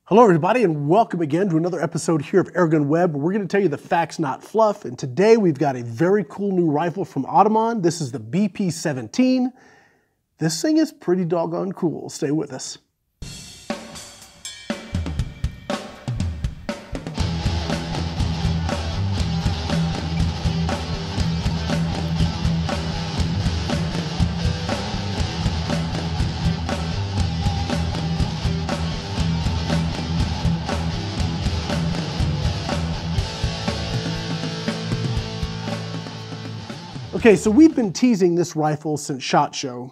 Hello everybody and welcome again to another episode here of AirgunWeb. We're going to tell you the facts, not fluff, and today we've got a very cool new rifle from Ataman. This is the BP17. This thing is pretty doggone cool. Stay with us. Okay, so we've been teasing this rifle since SHOT Show.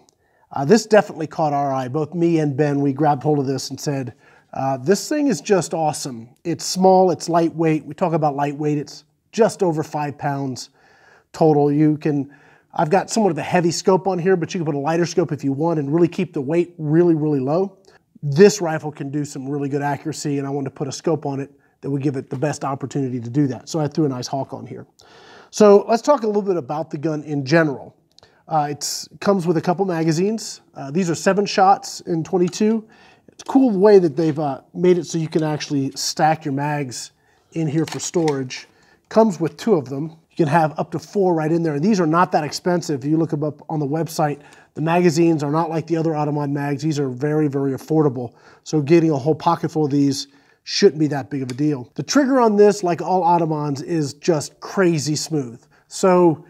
This definitely caught our eye. Both me and Ben, we grabbed hold of this and said, this thing is just awesome. It's small, it's lightweight. We talk about lightweight, it's just over 5 pounds total. I've got somewhat of a heavy scope on here, but you can put a lighter scope if you want and really keep the weight really, really low. This rifle can do some really good accuracy, and I wanted to put a scope on it that would give it the best opportunity to do that. So I threw a nice Hawke on here. So let's talk a little bit about the gun in general. It comes with a couple magazines. These are 7 shots in 22. It's cool the way that they've made it so you can actually stack your mags in here for storage. Comes with 2 of them. You can have up to 4 right in there. And these are not that expensive. If you look them up on the website, the magazines are not like the other Ataman mags. These are very, very affordable. So getting a whole pocket full of these shouldn't be that big of a deal. The trigger on this, like all Atamans, is just crazy smooth. So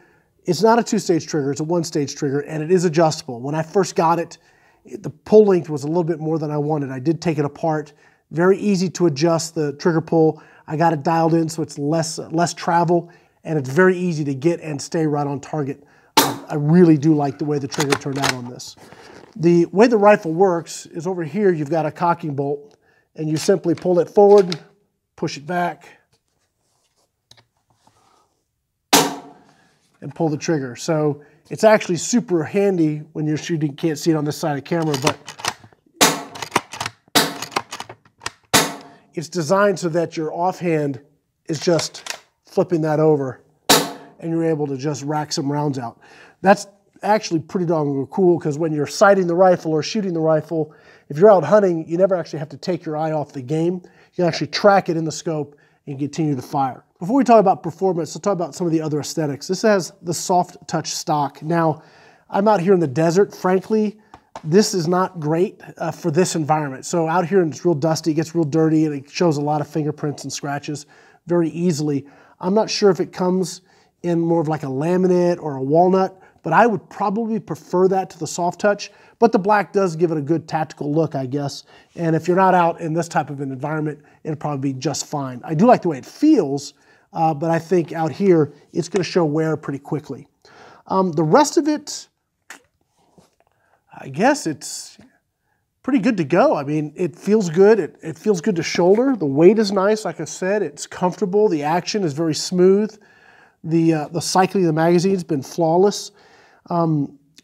it's not a 2-stage trigger, it's a 1-stage trigger, and it is adjustable. When I first got it, the pull length was a little bit more than I wanted. I did take it apart. Very easy to adjust the trigger pull. I got it dialed in so it's less travel, and it's very easy to get and stay right on target. I really do like the way the trigger turned out on this. The way the rifle works is over here you've got a cocking bolt, and you simply pull it forward, push it back, and pull the trigger. So it's actually super handy when you're shooting. You can't see it on this side of the camera, but it's designed so that your offhand is just flipping that over, and you're able to just rack some rounds out. That's actually pretty darn cool, because when you're sighting the rifle or shooting the rifle, if you're out hunting, you never actually have to take your eye off the game. You can actually track it in the scope and continue to fire. Before we talk about performance, let's talk about some of the other aesthetics. This has the soft touch stock. Now, I'm out here in the desert. Frankly, this is not great for this environment. So out here, it's real dusty, it gets real dirty, and it shows a lot of fingerprints and scratches very easily. I'm not sure if it comes in more of like a laminate or a walnut, but I would probably prefer that to the soft touch. But the black does give it a good tactical look, I guess. And if you're not out in this type of an environment, it'll probably be just fine. I do like the way it feels, but I think out here, it's gonna show wear pretty quickly. The rest of it, I guess it's pretty good to go. I mean, it feels good. It feels good to shoulder. The weight is nice, like I said. It's comfortable. The action is very smooth. The cycling of the magazine has been flawless.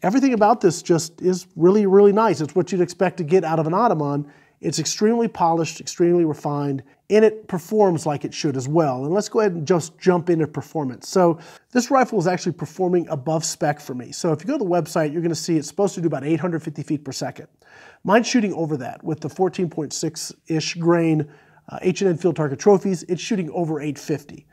Everything about this just is really, really nice. It's what you'd expect to get out of an Ataman. It's extremely polished, extremely refined, and it performs like it should as well. And let's go ahead and just jump into performance. So this rifle is actually performing above spec for me. So if you go to the website, you're gonna see it's supposed to do about 850 feet per second. Mine's shooting over that with the 14.6-ish grain H&N Field Target Trophies. It's shooting over 850.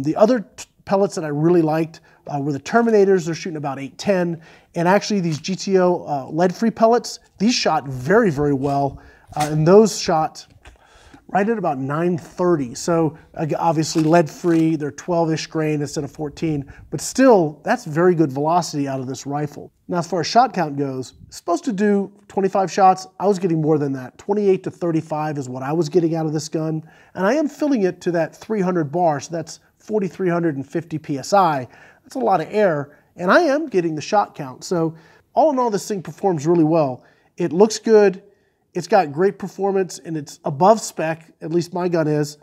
The other pellets that I really liked were the Terminators. They're shooting about 810. And actually these GTO lead-free pellets, these shot very, very well. And those shot right at about 930. So obviously lead-free, they're 12-ish grain instead of 14. But still, that's very good velocity out of this rifle. Now as far as shot count goes, it's supposed to do 25 shots. I was getting more than that. 28 to 35 is what I was getting out of this gun. And I am filling it to that 300 bar, so that's 4,350 PSI. That's a lot of air, and I am getting the shot count. So all in all, this thing performs really well. It looks good, it's got great performance, and it's above spec, at least my gun is,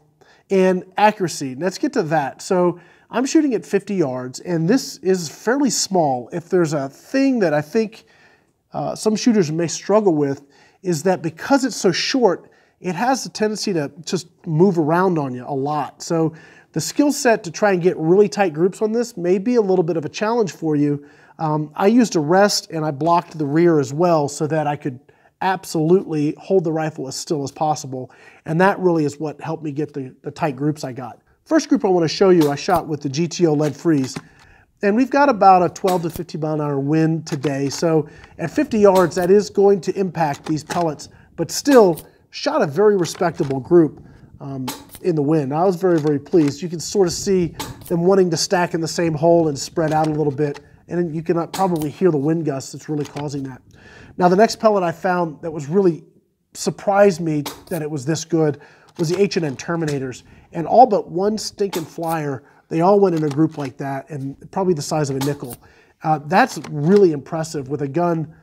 and accuracy. Let's get to that. So I'm shooting at 50 yards, and this is fairly small. If there's a thing that I think some shooters may struggle with, is that because it's so short, it has the tendency to just move around on you a lot. So the skill set to try and get really tight groups on this may be a little bit of a challenge for you. I used a rest and I blocked the rear as well so that I could absolutely hold the rifle as still as possible. And that really is what helped me get the tight groups I got. First group I want to show you, I shot with the GTO lead freeze. And we've got about a 12 to 50 mile an hour wind today. So at 50 yards, that is going to impact these pellets, but still shot a very respectable group in the wind. I was very, very pleased. You can sort of see them wanting to stack in the same hole and spread out a little bit. And you can probably hear the wind gusts that's really causing that. Now, the next pellet I found that was really surprised me that it was this good was the H&N Terminators. And all but one stinking flyer, they all went in a group like that, and probably the size of a nickel. That's really impressive with a gun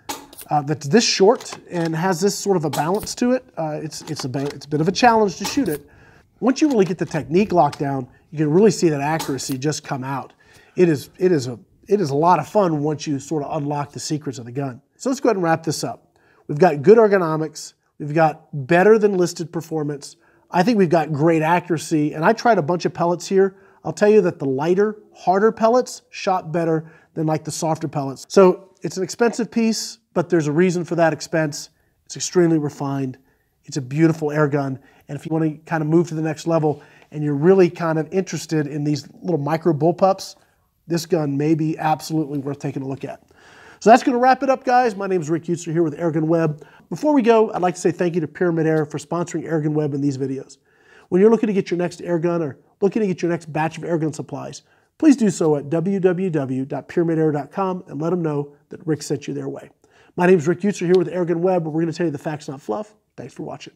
that's this short and has this sort of a balance to it. It's a bit of a challenge to shoot it. Once you really get the technique locked down, you can really see that accuracy just come out. It is a lot of fun once you sort of unlock the secrets of the gun. So let's go ahead and wrap this up. We've got good ergonomics. We've got better than listed performance. I think we've got great accuracy, and I tried a bunch of pellets here. I'll tell you that the lighter, harder pellets shot better than like the softer pellets. So it's an expensive piece, but there's a reason for that expense. It's extremely refined. It's a beautiful air gun. And if you want to kind of move to the next level and you're really kind of interested in these little micro bullpups, this gun may be absolutely worth taking a look at. So that's going to wrap it up, guys. My name is Rick Utzer here with AirgunWeb. Before we go, I'd like to say thank you to Pyramid Air for sponsoring AirgunWeb in these videos. When you're looking to get your next air gun or looking to get your next batch of airgun supplies, please do so at www.pyramidair.com and let them know that Rick sent you their way. My name is Rick Utzer here with AirgunWeb, where we're going to tell you the facts, not fluff. Thanks for watching.